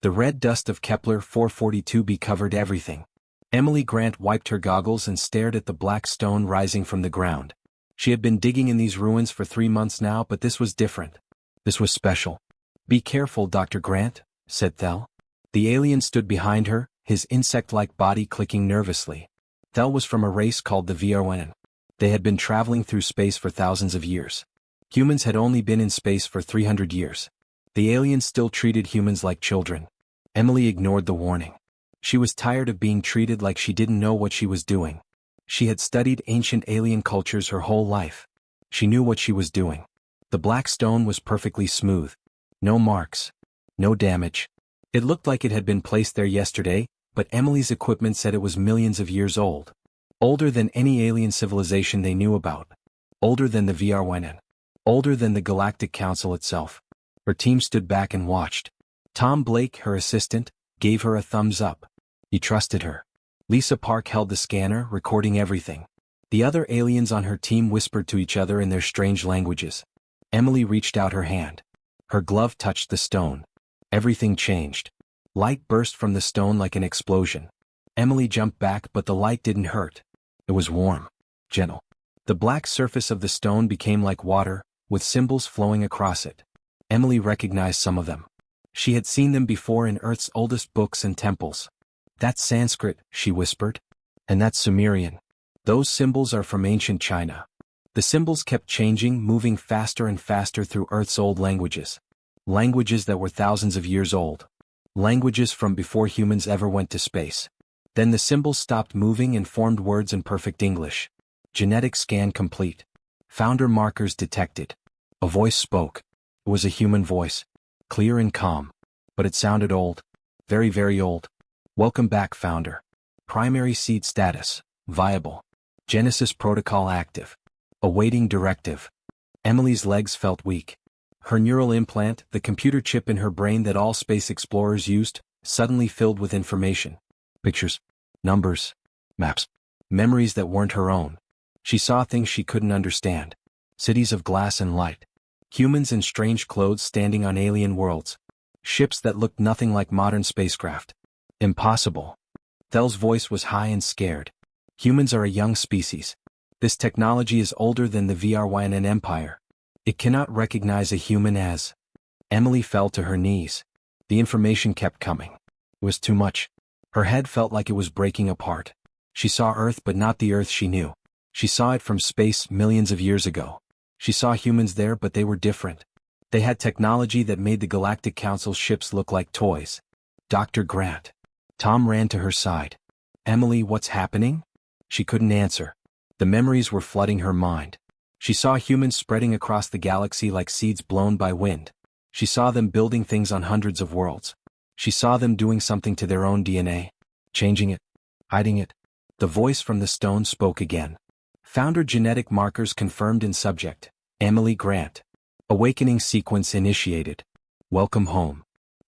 The red dust of Kepler 442b covered everything. Emily Grant wiped her goggles and stared at the black stone rising from the ground. She had been digging in these ruins for 3 months now, but this was different. This was special. "Be careful, Dr. Grant," said Thel. The alien stood behind her, his insect-like body clicking nervously. Thel was from a race called the VRN. They had been traveling through space for thousands of years. Humans had only been in space for 300 years. The aliens still treated humans like children. Emily ignored the warning. She was tired of being treated like she didn't know what she was doing. She had studied ancient alien cultures her whole life. She knew what she was doing. The black stone was perfectly smooth. No marks. No damage. It looked like it had been placed there yesterday, but Emily's equipment said it was millions of years old. Older than any alien civilization they knew about. Older than the VRN. Older than the Galactic Council itself. Her team stood back and watched. Tom Blake, her assistant, gave her a thumbs up. He trusted her. Lisa Park held the scanner, recording everything. The other aliens on her team whispered to each other in their strange languages. Emily reached out her hand. Her glove touched the stone. Everything changed. Light burst from the stone like an explosion. Emily jumped back, but the light didn't hurt. It was warm. Gentle. The black surface of the stone became like water, with symbols flowing across it. Emily recognized some of them. She had seen them before in Earth's oldest books and temples. "That's Sanskrit," she whispered. "And that's Sumerian. Those symbols are from ancient China." The symbols kept changing, moving faster and faster through Earth's old languages. Languages that were thousands of years old. Languages from before humans ever went to space. Then the symbols stopped moving and formed words in perfect English. Genetic scan complete. Founder markers detected. A voice spoke. It was a human voice. Clear and calm. But it sounded old. Very, very old. "Welcome back, Founder. Primary seed status. Viable. Genesis protocol active. Awaiting directive." Emily's legs felt weak. Her neural implant, the computer chip in her brain that all space explorers used, suddenly filled with information. Pictures. Numbers. Maps. Memories that weren't her own. She saw things she couldn't understand. Cities of glass and light. Humans in strange clothes standing on alien worlds. Ships that looked nothing like modern spacecraft. Impossible. Thel's voice was high and scared. Humans are a young species. This technology is older than the VRYN Empire. It cannot recognize a human as. Emily fell to her knees. The information kept coming. It was too much. Her head felt like it was breaking apart. She saw Earth, but not the Earth she knew. She saw it from space millions of years ago. She saw humans there, but they were different. They had technology that made the Galactic Council's ships look like toys. "Dr. Grant." Tom ran to her side. "Emily, what's happening?" She couldn't answer. The memories were flooding her mind. She saw humans spreading across the galaxy like seeds blown by wind. She saw them building things on hundreds of worlds. She saw them doing something to their own DNA. Changing it. Hiding it. The voice from the stone spoke again. Founder genetic markers confirmed in subject. Emily Grant. Awakening sequence initiated. Welcome home.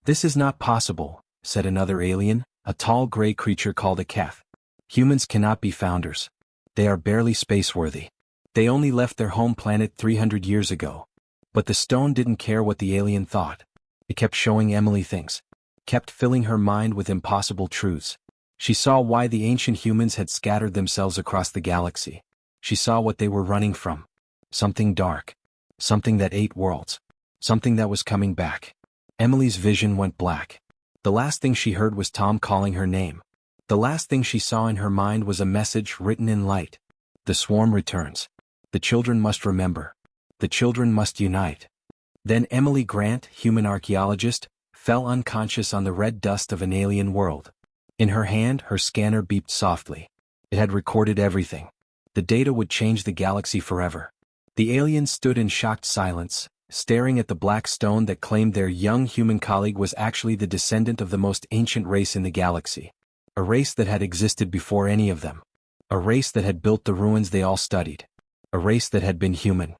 "This is not possible," said another alien, a tall gray creature called a Keth. "Humans cannot be founders. They are barely spaceworthy. They only left their home planet 300 years ago." But the stone didn't care what the alien thought. It kept showing Emily things. Kept filling her mind with impossible truths. She saw why the ancient humans had scattered themselves across the galaxy. She saw what they were running from. Something dark. Something that ate worlds. Something that was coming back. Emily's vision went black. The last thing she heard was Tom calling her name. The last thing she saw in her mind was a message written in light. "The swarm returns. The children must remember. The children must unite." Then Emily Grant, human archaeologist, fell unconscious on the red dust of an alien world. In her hand, her scanner beeped softly. It had recorded everything. The data would change the galaxy forever. The aliens stood in shocked silence, staring at the black stone that claimed their young human colleague was actually the descendant of the most ancient race in the galaxy. A race that had existed before any of them. A race that had built the ruins they all studied. A race that had been human.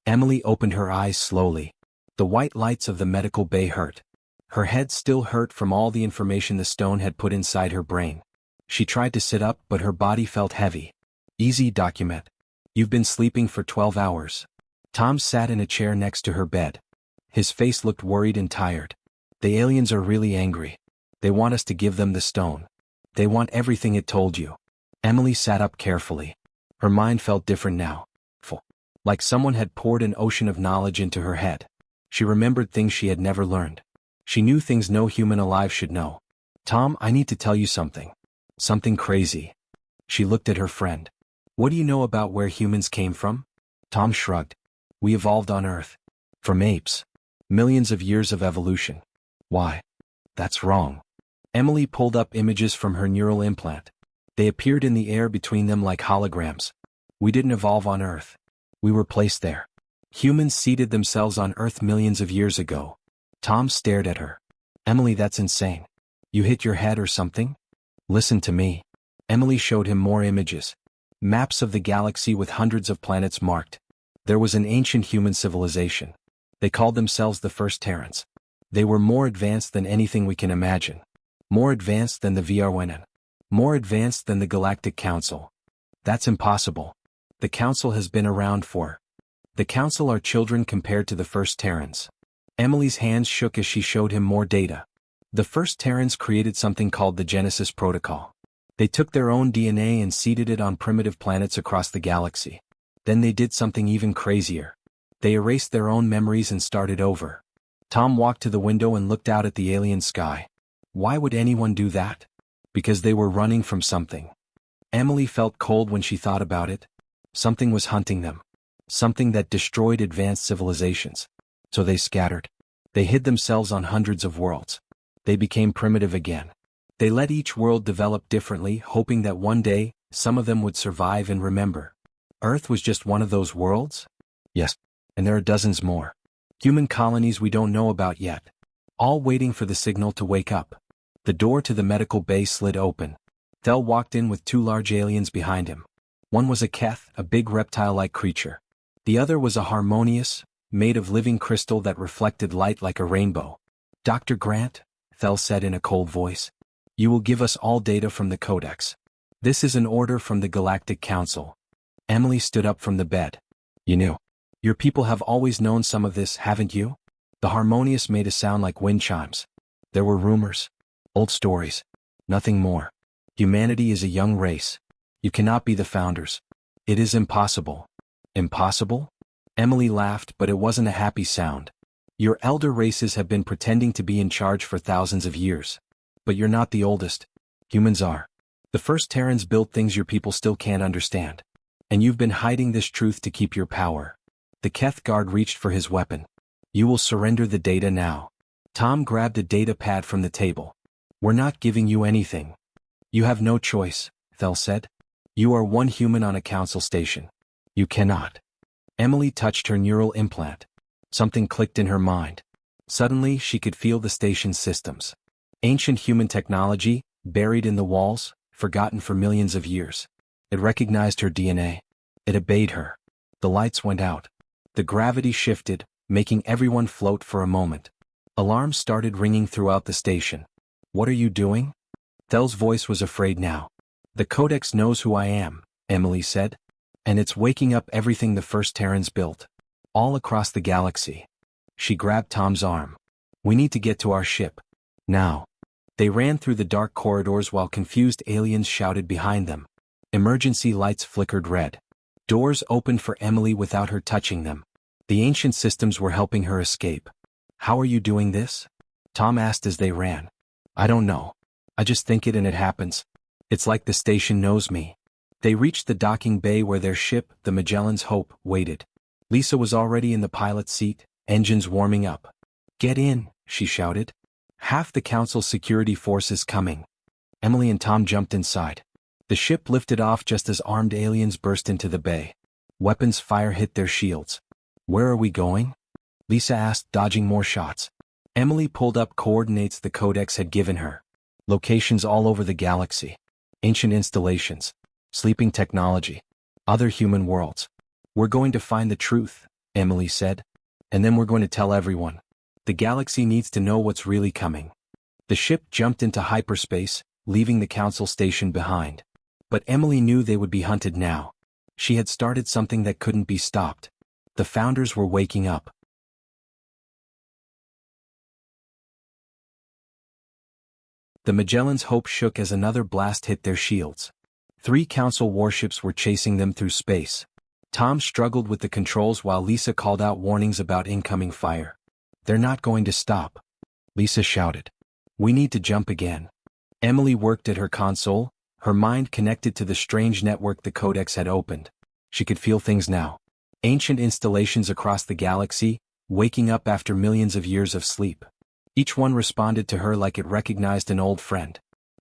Emily opened her eyes slowly. The white lights of the medical bay hurt. Her head still hurt from all the information the stone had put inside her brain. She tried to sit up, but her body felt heavy. "Easy, document. You've been sleeping for 12 hours. Tom sat in a chair next to her bed. His face looked worried and tired. "The aliens are really angry. They want us to give them the stone. They want everything it told you. Emily sat up carefully. Her mind felt different now. Full. Like someone had poured an ocean of knowledge into her head. She remembered things she had never learned. She knew things no human alive should know. Tom, I need to tell you something. Something crazy. She looked at her friend. What do you know about where humans came from? Tom shrugged. We evolved on Earth. From apes. Millions of years of evolution. Why? That's wrong. Emily pulled up images from her neural implant. They appeared in the air between them like holograms. We didn't evolve on Earth. We were placed there. Humans seeded themselves on Earth millions of years ago. Tom stared at her. Emily, that's insane. You hit your head or something? Listen to me. Emily showed him more images. Maps of the galaxy with hundreds of planets marked. There was an ancient human civilization. They called themselves the first Terrans. They were more advanced than anything we can imagine. More advanced than the VRWNN. More advanced than the Galactic Council. That's impossible. The Council has been around for. The Council are children compared to the first Terrans. Emily's hands shook as she showed him more data. The first Terrans created something called the Genesis Protocol. They took their own DNA and seeded it on primitive planets across the galaxy. Then they did something even crazier. They erased their own memories and started over. Tom walked to the window and looked out at the alien sky. Why would anyone do that? Because they were running from something. Emily felt cold when she thought about it. Something was hunting them. Something that destroyed advanced civilizations. So they scattered. They hid themselves on hundreds of worlds. They became primitive again. They let each world develop differently, hoping that one day, some of them would survive and remember. Earth was just one of those worlds? Yes. And there are dozens more. Human colonies we don't know about yet. All waiting for the signal to wake up. The door to the medical bay slid open. Thel walked in with two large aliens behind him. One was a Keth, a big reptile-like creature. The other was a Harmonious, made of living crystal that reflected light like a rainbow. Dr. Grant, Thel said in a cold voice. You will give us all data from the Codex. This is an order from the Galactic Council. Emily stood up from the bed. You knew. Your people have always known some of this, haven't you? The Harmonious made a sound like wind chimes. There were rumors. Old stories. Nothing more. Humanity is a young race. You cannot be the founders. It is impossible. Impossible? Emily laughed, but it wasn't a happy sound. Your elder races have been pretending to be in charge for thousands of years. But you're not the oldest. Humans are. The first Terrans built things your people still can't understand. And you've been hiding this truth to keep your power. The Keth guard reached for his weapon. You will surrender the data now. Tom grabbed a data pad from the table. We're not giving you anything. You have no choice, Thel said. You are one human on a council station. You cannot. Emily touched her neural implant. Something clicked in her mind. Suddenly she could feel the station's systems. Ancient human technology, buried in the walls, forgotten for millions of years. It recognized her DNA. It obeyed her. The lights went out. The gravity shifted, making everyone float for a moment. Alarms started ringing throughout the station. What are you doing? Thel's voice was afraid now. The Codex knows who I am, Emily said. And it's waking up everything the first Terrans built. All across the galaxy. She grabbed Tom's arm. We need to get to our ship. Now. They ran through the dark corridors while confused aliens shouted behind them. Emergency lights flickered red. Doors opened for Emily without her touching them. The ancient systems were helping her escape. How are you doing this? Tom asked as they ran. I don't know. I just think it and it happens. It's like the station knows me. They reached the docking bay where their ship, the Magellan's Hope, waited. Lisa was already in the pilot's seat, engines warming up. Get in, she shouted. Half the council's security force is coming. Emily and Tom jumped inside. The ship lifted off just as armed aliens burst into the bay. Weapons fire hit their shields. Where are we going? Lisa asked, dodging more shots. Emily pulled up coordinates the Codex had given her. Locations all over the galaxy. Ancient installations. Sleeping technology. Other human worlds. We're going to find the truth, Emily said. And then we're going to tell everyone. The galaxy needs to know what's really coming. The ship jumped into hyperspace, leaving the council station behind. But Emily knew they would be hunted now. She had started something that couldn't be stopped. The founders were waking up. The Magellan's Hope shook as another blast hit their shields. 3 Council warships were chasing them through space. Tom struggled with the controls while Lisa called out warnings about incoming fire. "They're not going to stop," Lisa shouted. "We need to jump again." Emily worked at her console, her mind connected to the strange network the Codex had opened. She could feel things now. Ancient installations across the galaxy, waking up after millions of years of sleep. Each one responded to her like it recognized an old friend.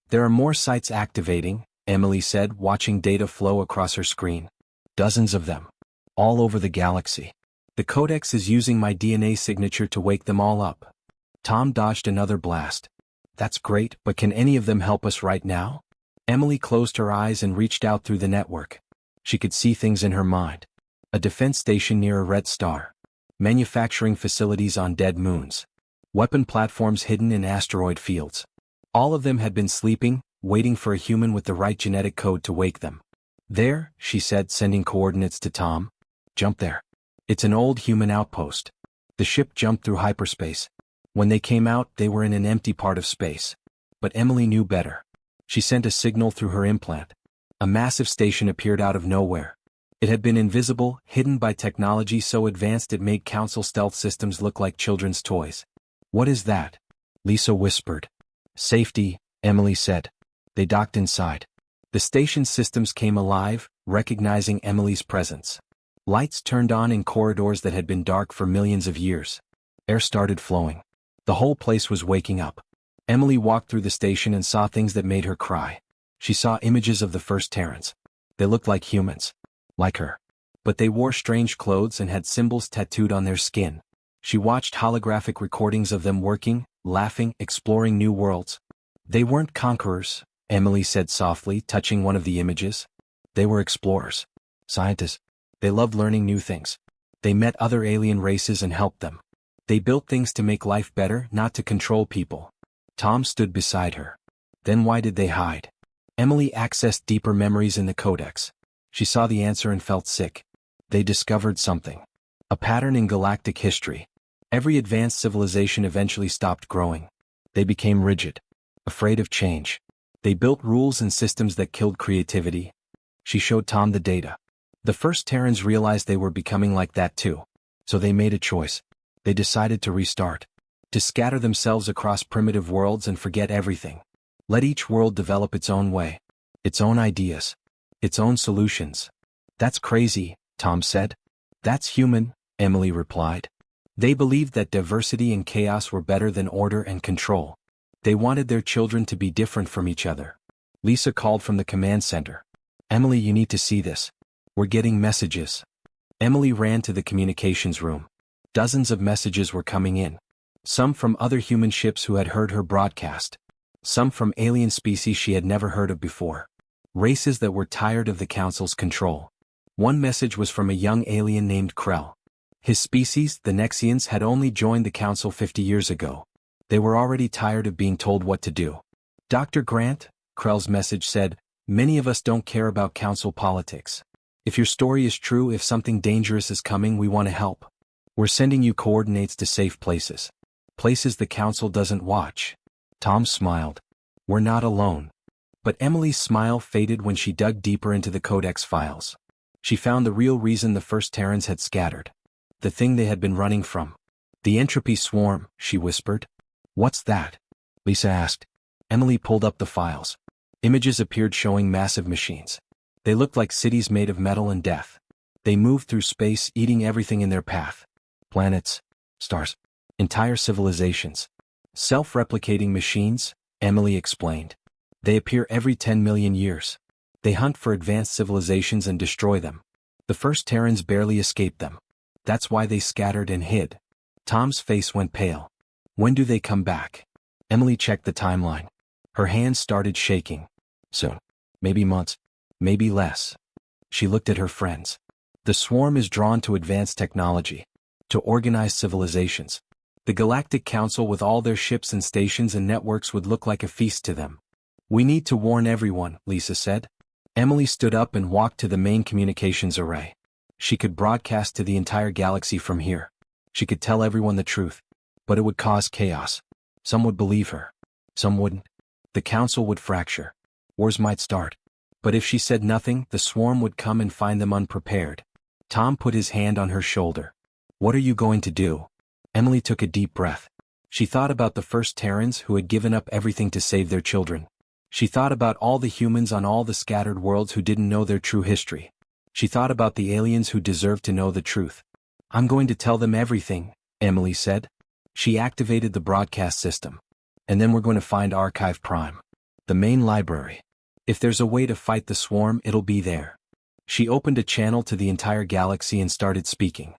"There are more sites activating," Emily said, watching data flow across her screen. "Dozens of them. All over the galaxy. The Codex is using my DNA signature to wake them all up." Tom dodged another blast. "That's great, but can any of them help us right now?" Emily closed her eyes and reached out through the network. She could see things in her mind. A defense station near a red star. Manufacturing facilities on dead moons. Weapon platforms hidden in asteroid fields. All of them had been sleeping, waiting for a human with the right genetic code to wake them. "There," she said, sending coordinates to Tom. "Jump there. It's an old human outpost." The ship jumped through hyperspace. When they came out, they were in an empty part of space. But Emily knew better. She sent a signal through her implant. A massive station appeared out of nowhere. It had been invisible, hidden by technology so advanced it made Council stealth systems look like children's toys. "What is that?" Lisa whispered. "Safety," Emily said. They docked inside. The station's systems came alive, recognizing Emily's presence. Lights turned on in corridors that had been dark for millions of years. Air started flowing. The whole place was waking up. Emily walked through the station and saw things that made her cry. She saw images of the first Terrans. They looked like humans. Like her. But they wore strange clothes and had symbols tattooed on their skin. She watched holographic recordings of them working, laughing, exploring new worlds. "They weren't conquerors," Emily said softly, touching one of the images. "They were explorers. Scientists. They loved learning new things. They met other alien races and helped them. They built things to make life better, not to control people." Tom stood beside her. "Then why did they hide?" Emily accessed deeper memories in the Codex. She saw the answer and felt sick. They discovered something. A pattern in galactic history. Every advanced civilization eventually stopped growing. They became rigid. Afraid of change. They built rules and systems that killed creativity. She showed Tom the data. The first Terrans realized they were becoming like that too. So they made a choice. They decided to restart. To scatter themselves across primitive worlds and forget everything. Let each world develop its own way. Its own ideas. Its own solutions. "That's crazy," Tom said. "That's human," Emily replied. They believed that diversity and chaos were better than order and control. They wanted their children to be different from each other. Lisa called from the command center. "Emily, you need to see this. We're getting messages." Emily ran to the communications room. Dozens of messages were coming in. Some from other human ships who had heard her broadcast. Some from alien species she had never heard of before. Races that were tired of the Council's control. One message was from a young alien named Krell. His species, the Nexians, had only joined the Council 50 years ago. They were already tired of being told what to do. "Dr. Grant," Krell's message said, "many of us don't care about Council politics. If your story is true, if something dangerous is coming, we want to help. We're sending you coordinates to safe places. Places the Council doesn't watch." Tom smiled. "We're not alone." But Emily's smile faded when she dug deeper into the Codex files. She found the real reason the first Terrans had scattered. The thing they had been running from. "The entropy swarm," she whispered. "What's that?" Lisa asked. Emily pulled up the files. Images appeared showing massive machines. They looked like cities made of metal and death. They moved through space, eating everything in their path. Planets, stars, entire civilizations. "Self-replicating machines," Emily explained. "They appear every 10 million years. They hunt for advanced civilizations and destroy them. The first Terrans barely escaped them. That's why they scattered and hid." Tom's face went pale. "When do they come back?" Emily checked the timeline. Her hands started shaking. "Soon. Maybe months. Maybe less." She looked at her friends. "The swarm is drawn to advanced technology. To organized civilizations. The Galactic Council with all their ships and stations and networks would look like a feast to them." "We need to warn everyone," Lisa said. Emily stood up and walked to the main communications array. She could broadcast to the entire galaxy from here. She could tell everyone the truth. But it would cause chaos. Some would believe her. Some wouldn't. The council would fracture. Wars might start. But if she said nothing, the swarm would come and find them unprepared. Tom put his hand on her shoulder. What are you going to do? Emily took a deep breath. She thought about the first Terrans who had given up everything to save their children. She thought about all the humans on all the scattered worlds who didn't know their true history. She thought about the aliens who deserved to know the truth. I'm going to tell them everything, Emily said. She activated the broadcast system. And then we're going to find Archive Prime. The main library. If there's a way to fight the swarm, it'll be there. She opened a channel to the entire galaxy and started speaking.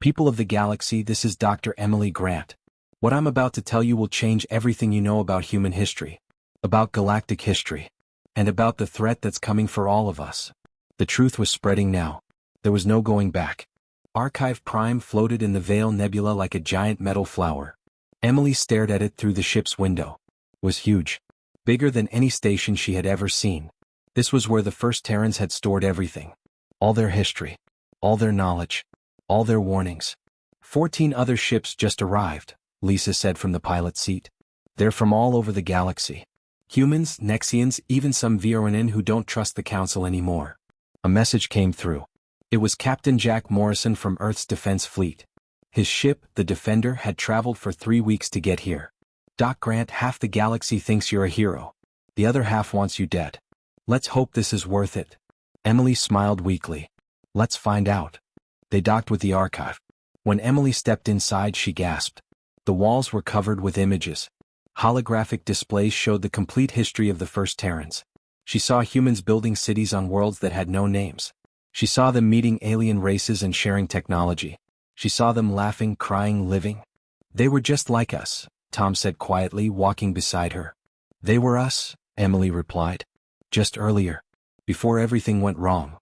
People of the galaxy, this is Dr. Emily Grant. What I'm about to tell you will change everything you know about human history, about galactic history, and about the threat that's coming for all of us. The truth was spreading now. There was no going back. Archive Prime floated in the Veil Nebula like a giant metal flower. Emily stared at it through the ship's window. It was huge. Bigger than any station she had ever seen. This was where the first Terrans had stored everything. All their history. All their knowledge. All their warnings. 14 other ships just arrived, Lisa said from the pilot's seat. They're from all over the galaxy. Humans, Nexians, even some Vironin who don't trust the Council anymore. A message came through. It was Captain Jack Morrison from Earth's Defense Fleet. His ship, the Defender, had traveled for 3 weeks to get here. Doc Grant, half the galaxy thinks you're a hero. The other half wants you dead. Let's hope this is worth it. Emily smiled weakly. Let's find out. They docked with the archive. When Emily stepped inside, she gasped. The walls were covered with images. Holographic displays showed the complete history of the first Terrans. She saw humans building cities on worlds that had no names. She saw them meeting alien races and sharing technology. She saw them laughing, crying, living. They were just like us, Tom said quietly, walking beside her. They were us, Emily replied. Just earlier. Before everything went wrong.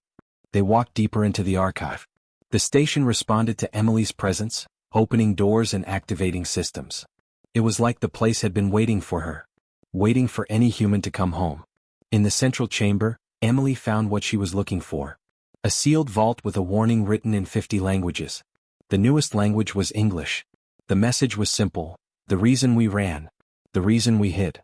They walked deeper into the archive. The station responded to Emily's presence, opening doors and activating systems. It was like the place had been waiting for her. Waiting for any human to come home. In the central chamber, Emily found what she was looking for. A sealed vault with a warning written in 50 languages. The newest language was English. The message was simple. The reason we ran. The reason we hid.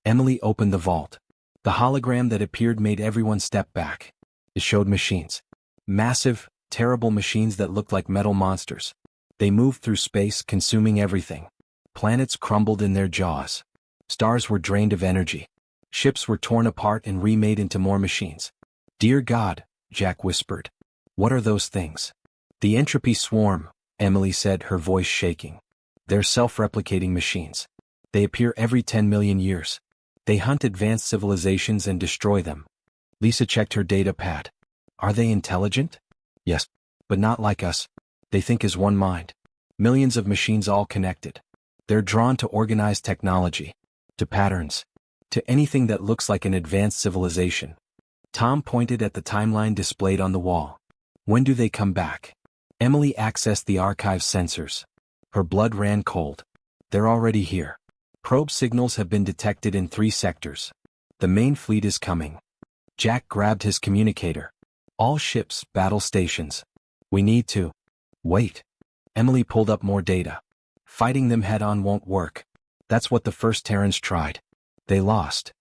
Emily opened the vault. The hologram that appeared made everyone step back. It showed machines. Massive, terrible machines that looked like metal monsters. They moved through space, consuming everything. Planets crumbled in their jaws. Stars were drained of energy. Ships were torn apart and remade into more machines. Dear God, Jack whispered. What are those things? The entropy swarm, Emily said, her voice shaking. They're self-replicating machines. They appear every 10 million years. They hunt advanced civilizations and destroy them. Lisa checked her data pad. Are they intelligent? Yes. But not like us. They think as one mind. Millions of machines all connected. They're drawn to organized technology. To patterns. To anything that looks like an advanced civilization. Tom pointed at the timeline displayed on the wall. When do they come back? Emily accessed the archive sensors. Her blood ran cold. They're already here. Probe signals have been detected in 3 sectors. The main fleet is coming. Jack grabbed his communicator. All ships, battle stations. We need to. Wait. Emily pulled up more data. Fighting them head-on won't work. That's what the first Terrans tried. They lost.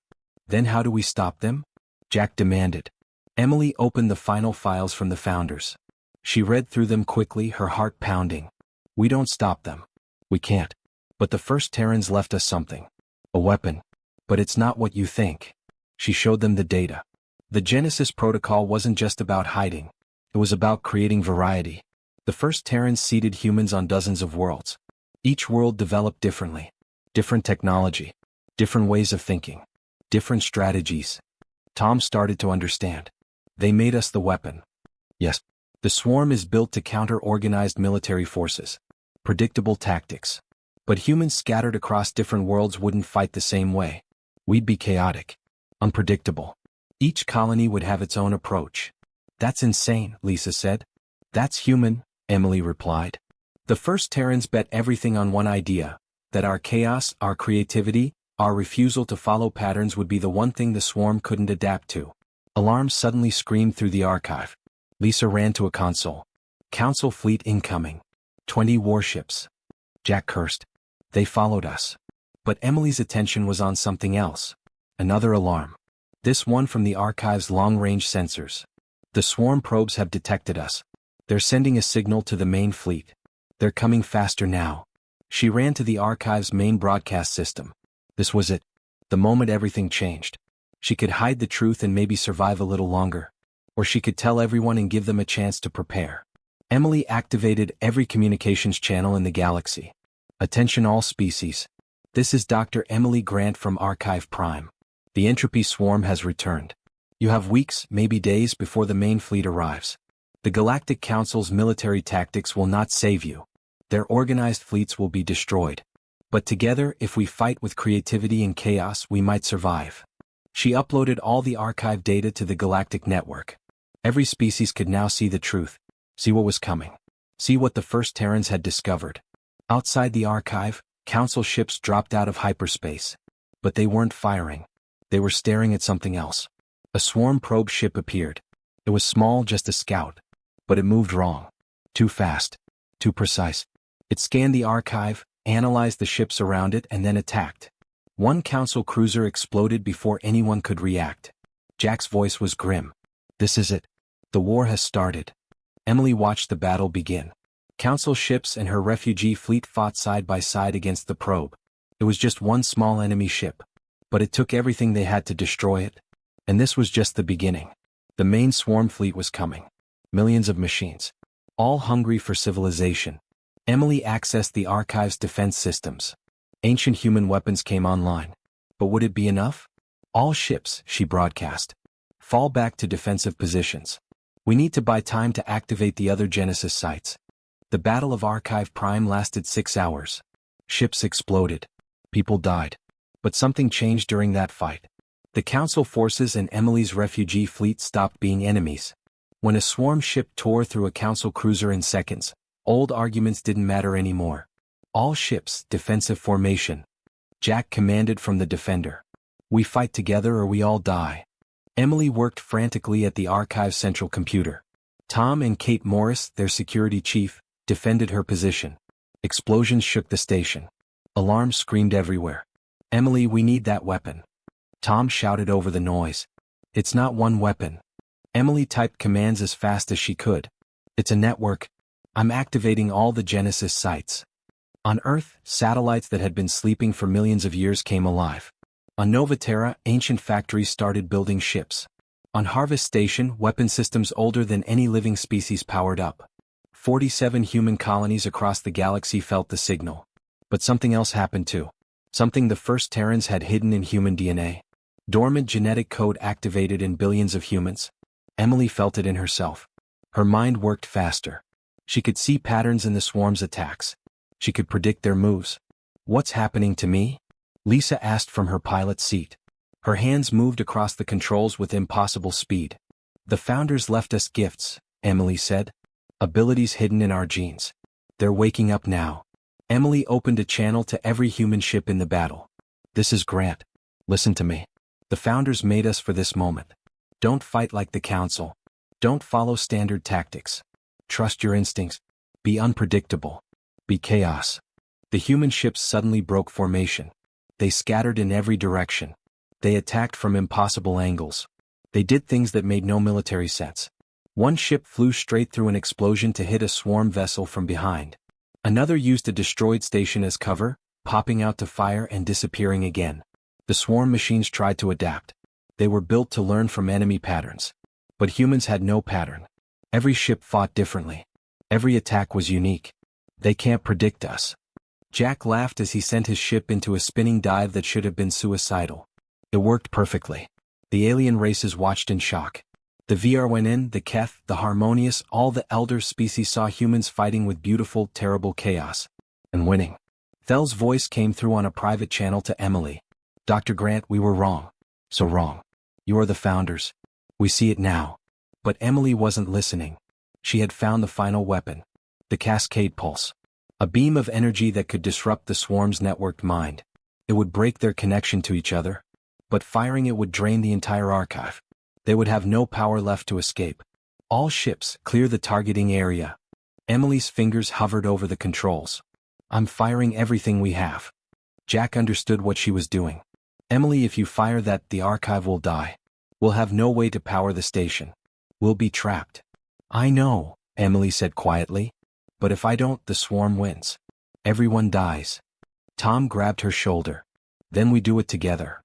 Then how do we stop them? Jack demanded. Emily opened the final files from the Founders. She read through them quickly, her heart pounding. We don't stop them. We can't. But the first Terrans left us something. A weapon. But it's not what you think. She showed them the data. The Genesis Protocol wasn't just about hiding. It was about creating variety. The first Terrans seeded humans on dozens of worlds. Each world developed differently. Different technology. Different ways of thinking. Different strategies. Tom started to understand. They made us the weapon. Yes. The swarm is built to counter organized military forces. Predictable tactics. But humans scattered across different worlds wouldn't fight the same way. We'd be chaotic. Unpredictable. Each colony would have its own approach. That's insane, Lisa said. That's human, Emily replied. The first Terrans bet everything on one idea, that our chaos, our creativity, our refusal to follow patterns would be the one thing the swarm couldn't adapt to. Alarms suddenly screamed through the archive. Lisa ran to a console. Council fleet incoming. 20 warships. Jack cursed. They followed us. But Emily's attention was on something else. Another alarm. This one from the archive's long-range sensors. The swarm probes have detected us. They're sending a signal to the main fleet. They're coming faster now. She ran to the archive's main broadcast system. This was it. The moment everything changed. She could hide the truth and maybe survive a little longer. Or she could tell everyone and give them a chance to prepare. Emily activated every communications channel in the galaxy. Attention all species. This is Dr. Emily Grant from Archive Prime. The entropy swarm has returned. You have weeks, maybe days, before the main fleet arrives. The Galactic Council's military tactics will not save you. Their organized fleets will be destroyed. But together, if we fight with creativity and chaos, we might survive. She uploaded all the archive data to the Galactic Network. Every species could now see the truth. See what was coming. See what the first Terrans had discovered. Outside the archive, Council ships dropped out of hyperspace. But they weren't firing. They were staring at something else. A swarm probe ship appeared. It was small, just a scout. But it moved wrong. Too fast. Too precise. It scanned the archive, analyzed the ships around it, and then attacked. One Council cruiser exploded before anyone could react. Jack's voice was grim. This is it. The war has started. Emily watched the battle begin. Council ships and her refugee fleet fought side by side against the probe. It was just one small enemy ship. But it took everything they had to destroy it. And this was just the beginning. The main swarm fleet was coming. Millions of machines. All hungry for civilization. Emily accessed the archive's defense systems. Ancient human weapons came online. But would it be enough? All ships, she broadcast. Fall back to defensive positions. We need to buy time to activate the other Genesis sites. The Battle of Archive Prime lasted 6 hours. Ships exploded. People died. But something changed during that fight. The Council forces and Emily's refugee fleet stopped being enemies. When a swarm ship tore through a Council cruiser in seconds, old arguments didn't matter anymore. All ships, defensive formation. Jack commanded from the defender. We fight together or we all die. Emily worked frantically at the archive's central computer. Tom and Kate Morris, their security chief, defended her position. Explosions shook the station. Alarms screamed everywhere. Emily, we need that weapon. Tom shouted over the noise. It's not one weapon. Emily typed commands as fast as she could. It's a network. I'm activating all the Genesis sites. On Earth, satellites that had been sleeping for millions of years came alive. On Nova Terra, ancient factories started building ships. On Harvest Station, weapon systems older than any living species powered up. 47 human colonies across the galaxy felt the signal. But something else happened too. Something the first Terrans had hidden in human DNA. Dormant genetic code activated in billions of humans. Emily felt it in herself. Her mind worked faster. She could see patterns in the swarm's attacks. She could predict their moves. What's happening to me? Lisa asked from her pilot seat. Her hands moved across the controls with impossible speed. The Founders left us gifts, Emily said. Abilities hidden in our genes. They're waking up now. Emily opened a channel to every human ship in the battle. This is Grant. Listen to me. The Founders made us for this moment. Don't fight like the Council. Don't follow standard tactics. Trust your instincts. Be unpredictable. Be chaos. The human ships suddenly broke formation. They scattered in every direction. They attacked from impossible angles. They did things that made no military sense. One ship flew straight through an explosion to hit a swarm vessel from behind. Another used a destroyed station as cover, popping out to fire and disappearing again. The swarm machines tried to adapt. They were built to learn from enemy patterns. But humans had no pattern. Every ship fought differently. Every attack was unique. They can't predict us. Jack laughed as he sent his ship into a spinning dive that should have been suicidal. It worked perfectly. The alien races watched in shock. The VRWNN, the Keth, the Harmonious, all the elder species saw humans fighting with beautiful, terrible chaos. And winning. Thel's voice came through on a private channel to Emily. Dr. Grant, we were wrong. So wrong. You are the Founders. We see it now. But Emily wasn't listening. She had found the final weapon. The Cascade Pulse. A beam of energy that could disrupt the swarm's networked mind. It would break their connection to each other. But firing it would drain the entire archive. They would have no power left to escape. All ships, clear the targeting area. Emily's fingers hovered over the controls. I'm firing everything we have. Jack understood what she was doing. Emily, if you fire that, the archive will die. We'll have no way to power the station. We'll be trapped. I know, Emily said quietly. But if I don't, the swarm wins. Everyone dies. Tom grabbed her shoulder. Then we do it together.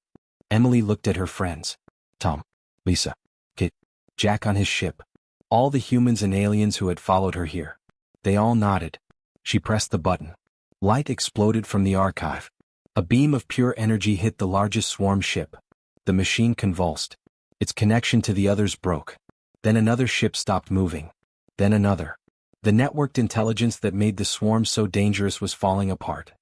Emily looked at her friends. Tom, Lisa, Kit, Jack on his ship. All the humans and aliens who had followed her here. They all nodded. She pressed the button. Light exploded from the archive. A beam of pure energy hit the largest swarm ship. The machine convulsed. Its connection to the others broke. Then another ship stopped moving. Then another. The networked intelligence that made the swarm so dangerous was falling apart.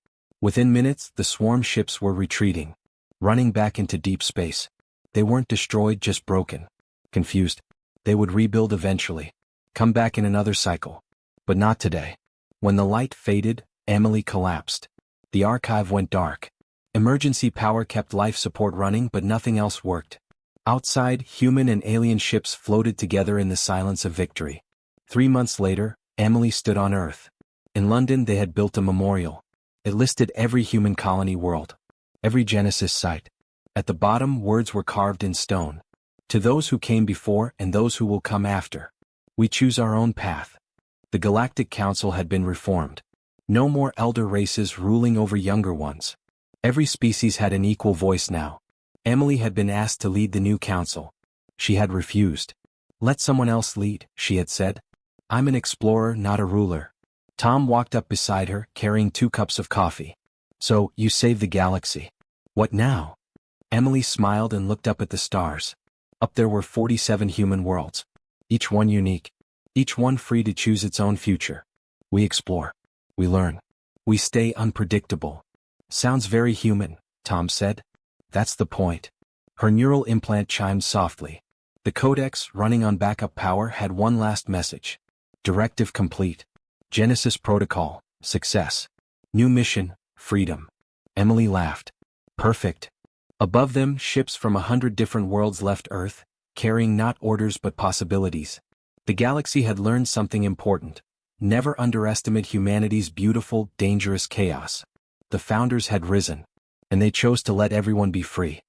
Within minutes, the swarm ships were retreating, running back into deep space. They weren't destroyed, just broken. Confused. They would rebuild eventually. Come back in another cycle. But not today. When the light faded, Emily collapsed. The archive went dark. Emergency power kept life support running, but nothing else worked. Outside, human and alien ships floated together in the silence of victory. 3 months later, Emily stood on Earth. In London, they had built a memorial. It listed every human colony world, every Genesis site. At the bottom, words were carved in stone. To those who came before and those who will come after. We choose our own path. The Galactic Council had been reformed. No more elder races ruling over younger ones. Every species had an equal voice now. Emily had been asked to lead the new council. She had refused. Let someone else lead, she had said. I'm an explorer, not a ruler. Tom walked up beside her, carrying 2 cups of coffee. So, you saved the galaxy. What now? Emily smiled and looked up at the stars. Up there were 47 human worlds. Each one unique. Each one free to choose its own future. We explore. We learn. We stay unpredictable. Sounds very human, Tom said. That's the point. Her neural implant chimed softly. The Codex, running on backup power, had one last message. Directive complete. Genesis protocol, success. New mission, freedom. Emily laughed. Perfect. Above them, ships from 100 different worlds left Earth, carrying not orders but possibilities. The galaxy had learned something important. Never underestimate humanity's beautiful, dangerous chaos. The founders had risen. And they chose to let everyone be free.